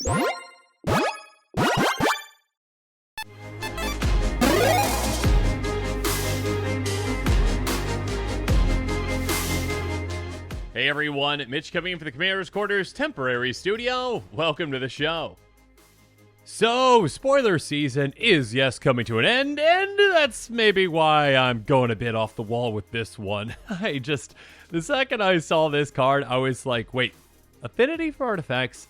Hey everyone, Mitch coming in for the Commander's Quarters temporary studio. Welcome to the show. So, spoiler season is, yes, coming to an end, and that's maybe why I'm going a bit off the wall with this one. The second I saw this card, I was like, wait, affinity for artifacts?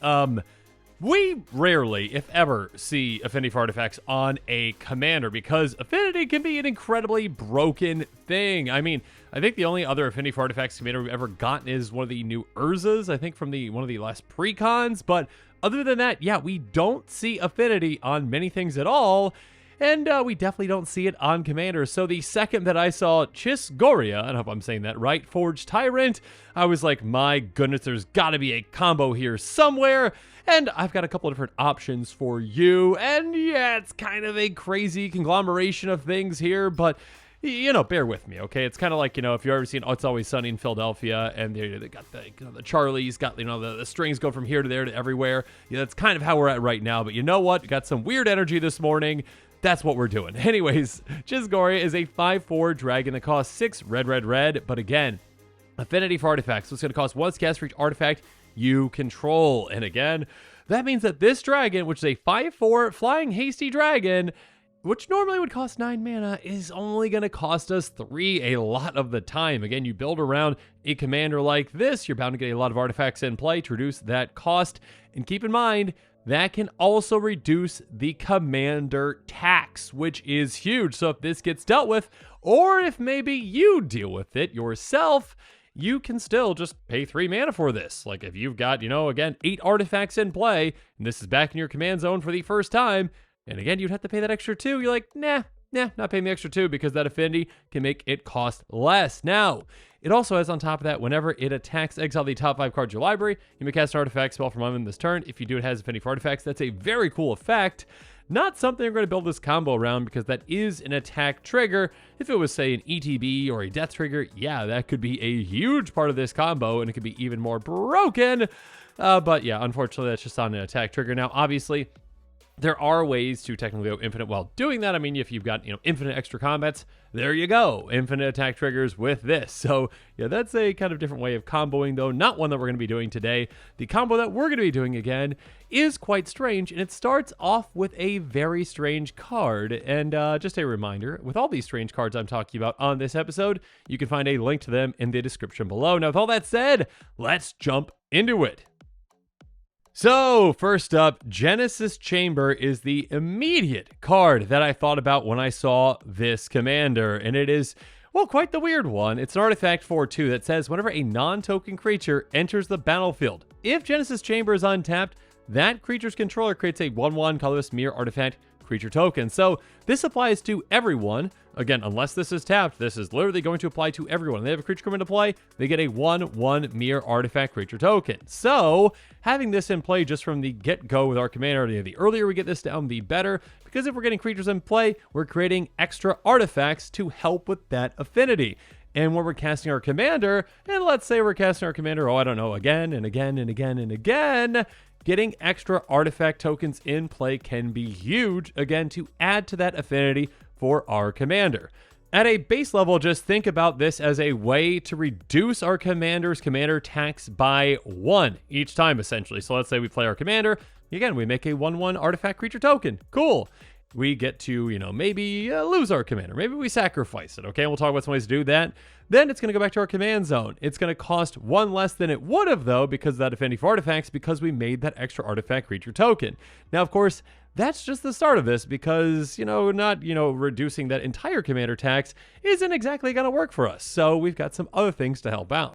We rarely, if ever, see affinity for artifacts on a commander because affinity can be an incredibly broken thing. I mean, I think the only other affinity for artifacts commander we've ever gotten is one of the new Urzas, I think from one of the last precons, but other than that, yeah, we don't see affinity on many things at all, and we definitely don't see it on commanders. So the second that I saw Chiss-Goria, I hope I'm saying that right, Forged Tyrant, I was like, my goodness, there's gotta be a combo here somewhere. And I've got a couple of different options for you. And yeah, it's kind of a crazy conglomeration of things here, but you know, bear with me, okay? It's kind of like, you know, if you've ever seen It's Always Sunny in Philadelphia, and they got the Charlies, got, you know, the strings go from here to there to everywhere. Yeah, that's kind of how we're at right now. But you know what? We got some weird energy this morning. That's what we're doing. Anyways, Chiss-Goria is a 5/4 dragon that costs 6 red. But again, affinity for artifacts. So it's going to cost 1 cast for each artifact you control. And again, that means that this dragon, which is a 5/4 flying hasty dragon, which normally would cost 9 mana, is only going to cost us 3 a lot of the time. Again, you build around a commander like this, you're bound to get a lot of artifacts in play to reduce that cost. And keep in mind, that can also reduce the commander tax, which is huge. So if this gets dealt with, or if maybe you deal with it yourself, you can still just pay 3 mana for this. Like if you've got, you know, again, 8 artifacts in play, and this is back in your command zone for the first time, and again, you'd have to pay that extra 2. You're like, nah, not paying the extra 2 because that affinity can make it cost less. Now, it also has on top of that, whenever it attacks, exile the top 5 cards of your library, you may cast an artifact spell from on this turn. If you do, it has affinity for artifacts. That's a very cool effect. Not something we're going to build this combo around because that is an attack trigger. If it was, say, an ETB or a death trigger, yeah, that could be a huge part of this combo, and it could be even more broken. But yeah, unfortunately, that's just on an attack trigger. Now, obviously, there are ways to technically go infinite while doing that. I mean, if you've got, you know, infinite extra combats, there you go. Infinite attack triggers with this. So yeah, that's a kind of different way of comboing, though. Not one that we're going to be doing today. The combo that we're going to be doing again is quite strange, and it starts off with a very strange card. And just a reminder, with all these strange cards I'm talking about on this episode, you can find a link to them in the description below. Now, with all that said, let's jump into it. So, first up, Genesis Chamber is the immediate card that I thought about when I saw this commander, and it is, well, quite the weird one. It's an artifact 4/2 that says whenever a non-token creature enters the battlefield, if Genesis Chamber is untapped, that creature's controller creates a 1/1 colorless mirror artifact creature token. So this applies to everyone. Again, unless this is tapped, this is literally going to apply to everyone. They have a creature come into play, they get a 1/1 mirror artifact creature token. So having this in play just from the get-go with our commander, the earlier we get this down, the better, because if we're getting creatures in play, we're creating extra artifacts to help with that affinity. And when we're casting our commander, and let's say we're casting our commander, oh, I don't know, again and again and again and again, getting extra artifact tokens in play can be huge, again, to add to that affinity for our commander. At a base level, just think about this as a way to reduce our commander's commander tax by 1 each time, essentially. So let's say we play our commander. Again, we make a 1/1 artifact creature token. Cool. We get to, you know, maybe lose our commander. Maybe we sacrifice it, okay? And we'll talk about some ways to do that. Then it's going to go back to our command zone. It's going to cost 1 less than it would have, though, because of that affinity for artifacts, because we made that extra artifact creature token. Now, of course, that's just the start of this because, not, reducing that entire commander tax isn't exactly going to work for us. So we've got some other things to help out.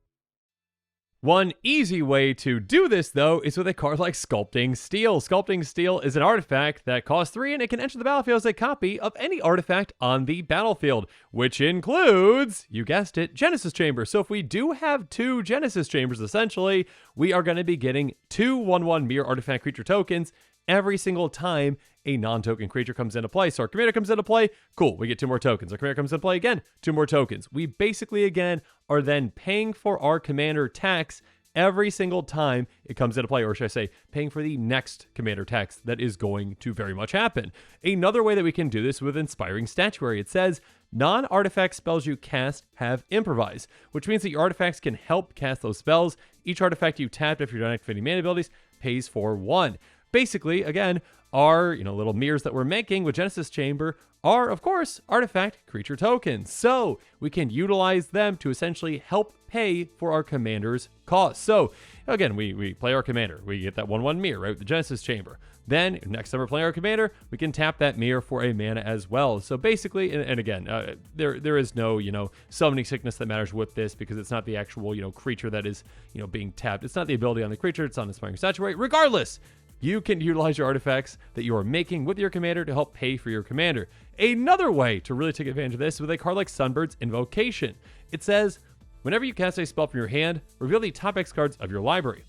One easy way to do this, though, is with a card like Sculpting Steel. Sculpting Steel is an artifact that costs 3, and it can enter the battlefield as a copy of any artifact on the battlefield, which includes, you guessed it, Genesis Chambers. So if we do have 2 Genesis Chambers, essentially, we are going to be getting 2 1/1 mirror artifact creature tokens every single time a non-token creature comes into play. So our commander comes into play, cool, we get 2 more tokens. Our commander comes into play again, 2 more tokens. We basically, again, are then paying for our commander tax every single time it comes into play, or should I say, paying for the next commander text that is going to very much happen. Another way that we can do this with Inspiring Statuary, it says, non-artifact spells you cast have improvise, which means that your artifacts can help cast those spells. Each artifact you tapped after you're done activating mana abilities pays for 1. Basically, again, our little mirrors that we're making with Genesis Chamber are, of course, artifact creature tokens. So we can utilize them to essentially help pay for our commander's cost. So again, we play our commander. We get that 1/1 mirror, right, with the Genesis Chamber. Then next time we're playing our commander, we can tap that mirror for a mana as well. So basically, and again, there is no, summoning sickness that matters with this, because it's not the actual, creature that is, being tapped. It's not the ability on the creature. It's on Inspiring Statuary. Regardless, you can utilize your artifacts that you are making with your commander to help pay for your commander. Another way to really take advantage of this is with a card like Sunbird's Invocation. It says, whenever you cast a spell from your hand, reveal the top X cards of your library,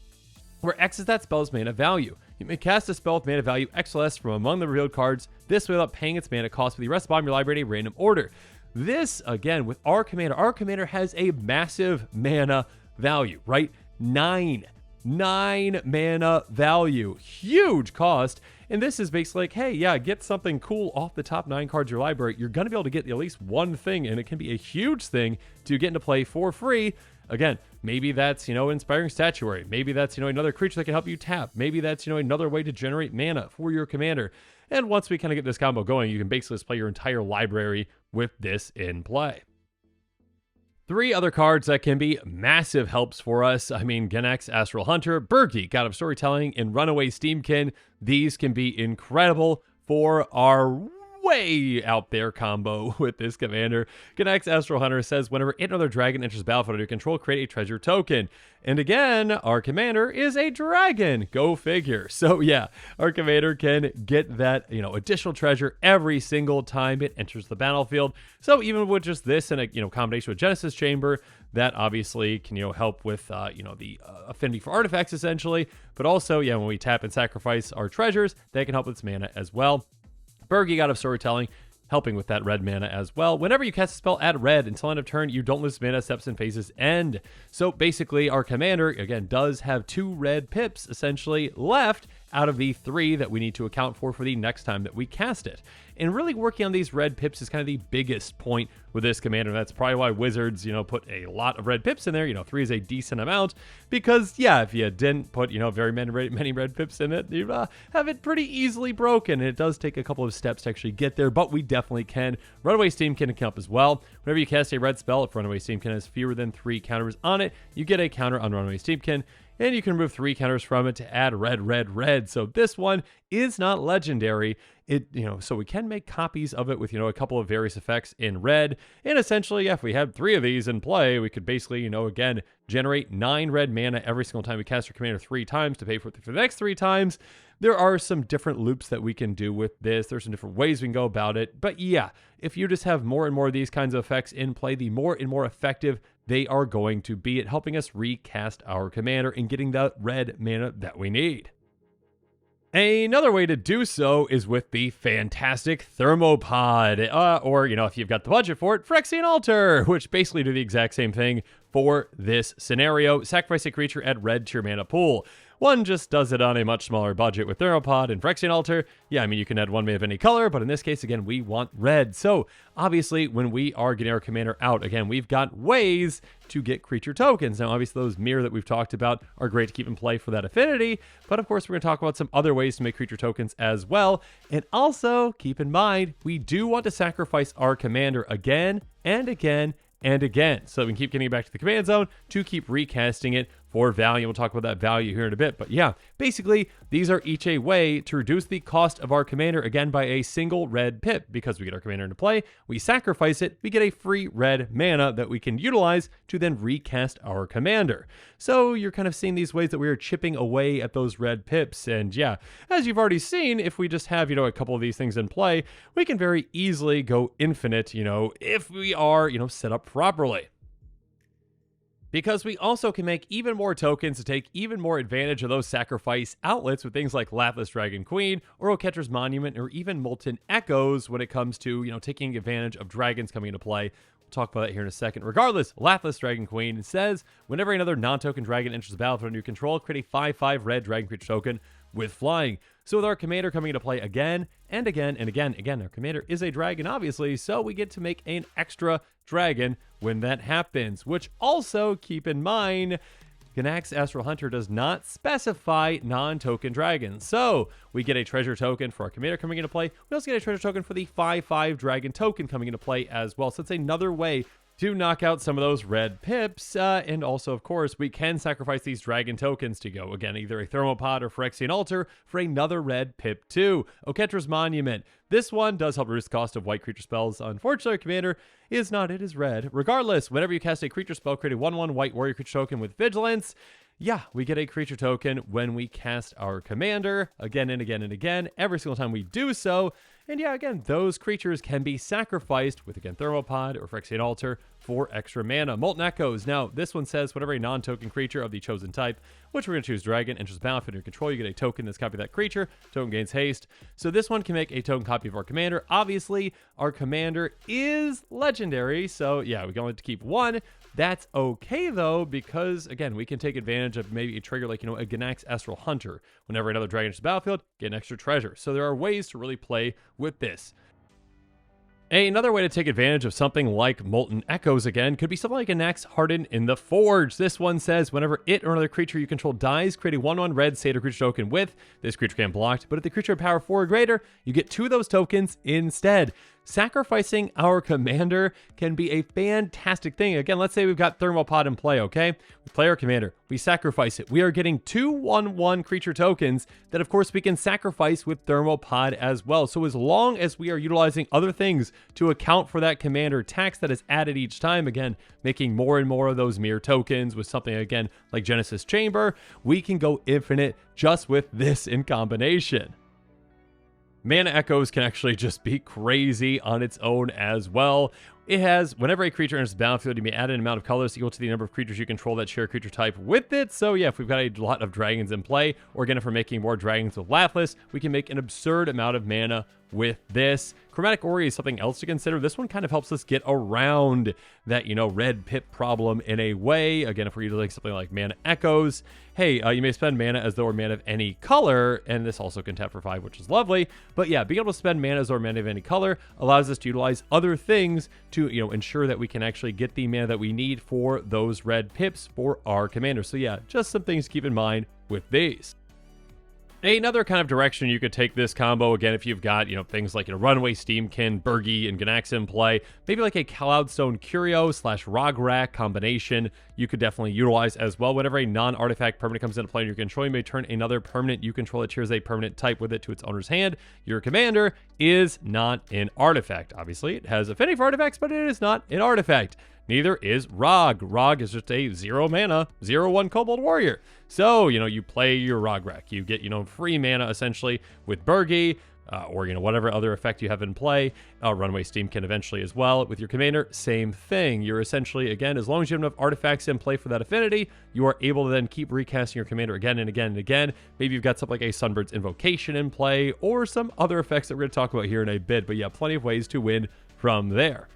where X is that spell's mana value. You may cast a spell with mana value X less from among the revealed cards, this way without paying its mana cost, with the rest of bottom of your library in a random order. This, again, with our commander has a massive mana value, right? 9 mana value, huge cost. And this is basically like, hey, yeah, get something cool off the top 9 cards of your library. You're going to be able to get at least one thing, and it can be a huge thing to get into play for free. Again, maybe that's, Inspiring Statuary. Maybe that's, another creature that can help you tap. Maybe that's, another way to generate mana for your commander. And once we kind of get this combo going, you can basically just play your entire library with this in play. 3 other cards that can be massive helps for us. Genex, Astral Hunter, Bergi, God of Storytelling, and Runaway Steamkin. These can be incredible for our way out there combo with this commander. Genex, Astral Hunter says, whenever another dragon enters the battlefield under your control, create a treasure token. And again, our commander is a dragon. Go figure. So yeah, our commander can get that, additional treasure every single time it enters the battlefield. So even with just this and a, combination with Genesis Chamber, that obviously can, help with, the affinity for artifacts essentially. But also, yeah, when we tap and sacrifice our treasures, they can help with its mana as well. Bergi, God of Storytelling, helping with that red mana as well. Whenever you cast a spell, add red. Until end of turn, you don't lose mana, steps and phases end. So basically, our commander, again, does have 2 red pips, essentially, left out of the 3 that we need to account for the next time that we cast it. And really working on these red pips is kind of the biggest point with this commander. That's probably why Wizards, put a lot of red pips in there. 3 is a decent amount, because, yeah, if you didn't put, very many red pips in it, you'd have it pretty easily broken. And it does take a couple of steps to actually get there, but we definitely can. Runaway Steamkin can count as well. Whenever you cast a red spell, if Runaway Steamkin has fewer than 3 counters on it, you get a counter on Runaway Steamkin. And you can remove 3 counters from it to add red. So this one is not legendary. So we can make copies of it with, a couple of various effects in red. And essentially, if we had 3 of these in play, we could basically, again, generate 9 red mana every single time we cast our commander 3 times to pay for the next 3 times. There are some different loops that we can do with this. There's some different ways we can go about it. But yeah, if you just have more and more of these kinds of effects in play, the more and more effective they are going to be at helping us recast our commander and getting that red mana that we need. Another way to do so is with the fantastic Thermopod, or, if you've got the budget for it, Phyrexian Altar, which basically do the exact same thing for this scenario. Sacrifice a creature, add red to your mana pool. One just does it on a much smaller budget with Thermopod and Phyrexian Altar. Yeah, you can add 1 mana of any color, but in this case, again, we want red. So obviously, when we are getting our commander out, again, we've got ways to get creature tokens. Now, obviously, those mirror that we've talked about are great to keep in play for that affinity, but of course, we're going to talk about some other ways to make creature tokens as well. And also, keep in mind, we do want to sacrifice our commander again and again and again, so we can keep getting it back to the command zone to keep recasting it for value. We'll talk about that value here in a bit. But yeah, basically, these are each a way to reduce the cost of our commander, again, by a single red pip. Because we get our commander into play, we sacrifice it, we get a free red mana that we can utilize to then recast our commander. So you're kind of seeing these ways that we are chipping away at those red pips. And yeah, as you've already seen, if we just have, a couple of these things in play, we can very easily go infinite, if we are, set up properly. Because we also can make even more tokens to take even more advantage of those sacrifice outlets with things like Laplace Dragon Queen, Orocatcher's Monument, or even Molten Echoes when it comes to, taking advantage of dragons coming into play talk about that here in a second. Regardless, Lathliss Dragon Queen says, whenever another non-token dragon enters the battlefield under your control, create a 5/5 red dragon creature token with flying. So with our commander coming into play again and again and again, our commander is a dragon, obviously, so we get to make an extra dragon when that happens, which also, keep in mind, Ganax Astral Hunter does not specify non-token dragons. So we get a treasure token for our commander coming into play. We also get a treasure token for the 5/5 dragon token coming into play as well. So it's another way to knock out some of those red pips. And also, of course, we can sacrifice these dragon tokens to go, again, either a Thermopod or Phyrexian Altar for another red pip too. Oketra's Monument. This one does help reduce the cost of white creature spells. Unfortunately, our commander is not. It is red. Regardless, whenever you cast a creature spell, create a 1/1 white warrior creature token with Vigilance. Yeah, we get a creature token when we cast our commander again and again and again, every single time we do so. And yeah, again, those creatures can be sacrificed with, again, Thermopod or Phyrexian Altar for extra mana. Molten Echoes. Now, this one says whenever a non-token creature of the chosen type, which we're going to choose dragon, enters the battlefield under your control, you get a token that's copy of that creature. Token gains haste. So this one can make a token copy of our commander. Obviously, our commander is legendary, so yeah, we can only keep one. That's okay, though, because, again, we can take advantage of maybe a trigger like, a Ganax Astral Hunter. Whenever another dragon enters the battlefield, get an extra treasure. So there are ways to really play with this. Another way to take advantage of something like Molten Echoes, again, could be something like Ganax Harden in the Forge. This one says, whenever it or another creature you control dies, create a 1/1 red Satyr creature token with. This creature can be blocked, but if the creature power 4 or greater, you get 2 of those tokens instead. Sacrificing our commander can be a fantastic thing. Again, let's say we've got Thermopod in play, okay? We play our commander, we sacrifice it. We are getting 2 1/1 creature tokens that, of course, we can sacrifice with Thermopod as well. So as long as we are utilizing other things to account for that commander tax that is added each time, again, making more and more of those mirror tokens with something, again, like Genesis Chamber, we can go infinite just with this in combination. Mana Echoes can actually just be crazy on its own as well. It has, whenever a creature enters the battlefield, you may add an amount of colors equal to the number of creatures you control that share creature type with it. So yeah, if we've got a lot of dragons in play, or again, if we're making more dragons with Lathliss, we can make an absurd amount of mana with this. Chromatic Ori is something else to consider. This one kind of helps us get around that, red pip problem in a way. Again, if we're utilizing something like Mana Echoes, hey, you may spend mana as though we're mana of any color, and this also can tap for 5, which is lovely. But yeah, being able to spend mana as though we're mana of any color allows us to utilize other things to, ensure that we can actually get the mana that we need for those red pips for our commander. So yeah, just some things to keep in mind with these. Another kind of direction you could take this combo, again, if you've got, things like, Runaway Steamkin, Burgi, and Ganax in play, maybe like a Cloudstone Curio / Rograk combination, you could definitely utilize as well. Whenever a non-artifact permanent comes into play in your control, you may turn another permanent you control that shares a permanent type with it to its owner's hand. Your commander is not an artifact. Obviously, it has affinity for artifacts, but it is not an artifact. Neither is Rog. Rog is just a 0 mana, 0/1 Kobold Warrior. So, you play your Rograk. You get, free mana, essentially, with Burgi, or, whatever other effect you have in play. Runaway Steamkin eventually as well. With your commander, same thing. You're essentially, again, as long as you have enough artifacts in play for that affinity, you are able to then keep recasting your commander again and again and again. Maybe you've got something like a Sunbird's Invocation in play, or some other effects that we're going to talk about here in a bit. But yeah, plenty of ways to win from there.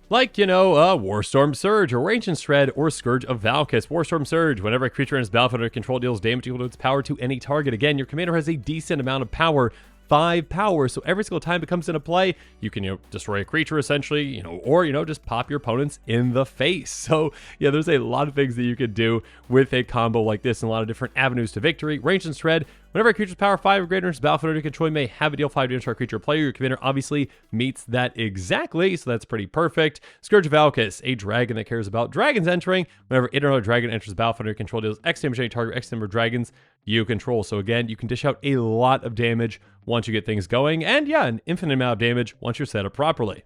Like, Warstorm Surge, or Ancient Shred, or Scourge of Valkis. Warstorm Surge, whenever a creature in its battlefield under control deals damage equal to its power to any target. Again, your commander has a decent amount of power, 5 power, so every single time it comes into play, you can, destroy a creature, essentially, or, just pop your opponents in the face. So, yeah, there's a lot of things that you could do with a combo like this, and a lot of different avenues to victory. Ancient Shred, whenever a creature's power 5 or greater enters battlefield under control, you may have it deal 5 damage to our creature player. Your commander obviously meets that exactly, so that's pretty perfect. Scourge of Valkis, a dragon that cares about dragons entering. Whenever it or another dragon enters the battlefield under your control, deals X damage to any target, X number of dragons you control. So again, you can dish out a lot of damage once you get things going, and yeah, an infinite amount of damage once you're set up properly.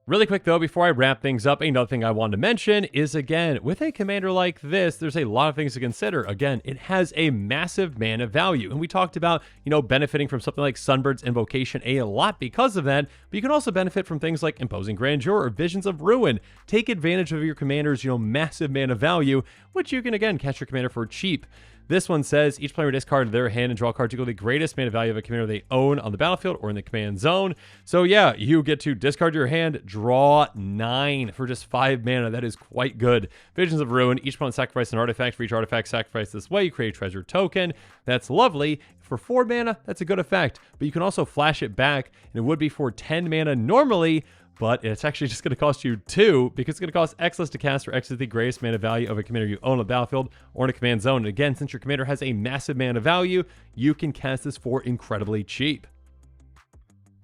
Really quick though, before I wrap things up, another thing I wanted to mention is, again, with a commander like this, there's a lot of things to consider. Again, it has a massive mana value, and we talked about, benefiting from something like Sunbird's Invocation a lot because of that, but you can also benefit from things like Imposing Grandeur or Visions of Ruin. Take advantage of your commander's, massive mana value, which you can, again, catch your commander for cheap. This one says each player may discard their hand and draw cards equal to the greatest mana value of a commander they own on the battlefield or in the command zone. So yeah, you get to discard your hand, draw 9 for just 5 mana. That is quite good. Visions of Ruin. Each opponent sacrifice an artifact. For each artifact sacrificed this way, you create a treasure token. That's lovely. For 4 mana, that's a good effect. But you can also flash it back, and it would be for 10 mana normally, but it's actually just going to cost you 2 because it's going to cost X to cast or X is the greatest mana value of a commander you own on the battlefield or in a command zone. And again, since your commander has a massive mana value, you can cast this for incredibly cheap.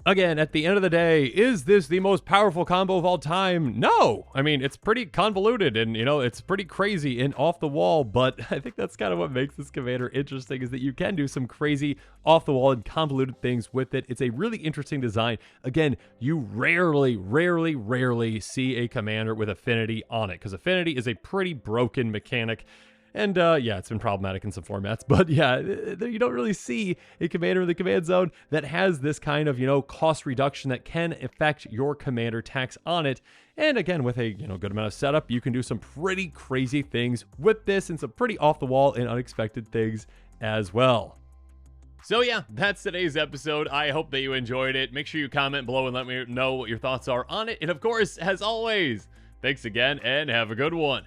Again, at the end of the day, is this the most powerful combo of all time? No! I mean, it's pretty convoluted and, it's pretty crazy and off the wall, but I think that's kind of what makes this commander interesting is that you can do some crazy off the wall and convoluted things with it. It's a really interesting design. Again, you rarely see a commander with affinity on it because affinity is a pretty broken mechanic. And yeah, it's been problematic in some formats, but yeah, you don't really see a commander in the command zone that has this kind of, cost reduction that can affect your commander tax on it. And again, with a, good amount of setup, you can do some pretty crazy things with this and some pretty off the wall and unexpected things as well. So yeah, that's today's episode. I hope that you enjoyed it. Make sure you comment below and let me know what your thoughts are on it. And of course, as always, thanks again and have a good one.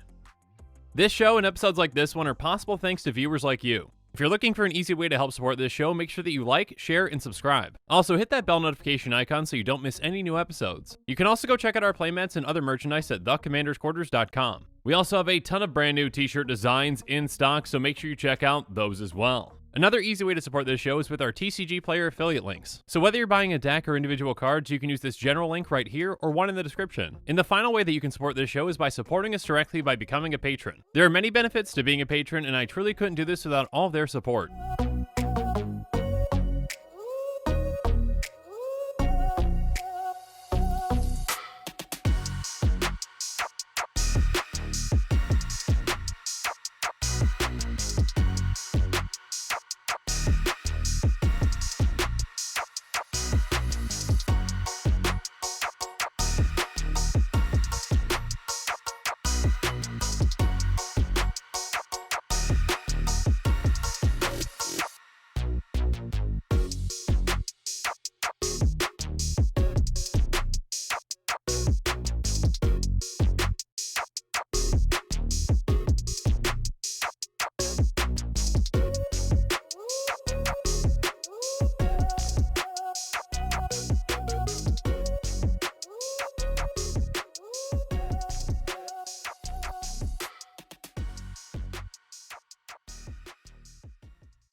This show and episodes like this one are possible thanks to viewers like you. If you're looking for an easy way to help support this show, make sure that you like, share, and subscribe. Also, hit that bell notification icon so you don't miss any new episodes. You can also go check out our playmats and other merchandise at thecommandersquarters.com. We also have a ton of brand new t-shirt designs in stock, so make sure you check out those as well. Another easy way to support this show is with our TCG player affiliate links. So whether you're buying a deck or individual cards, you can use this general link right here or one in the description. And the final way that you can support this show is by supporting us directly by becoming a patron. There are many benefits to being a patron, and I truly couldn't do this without all of their support.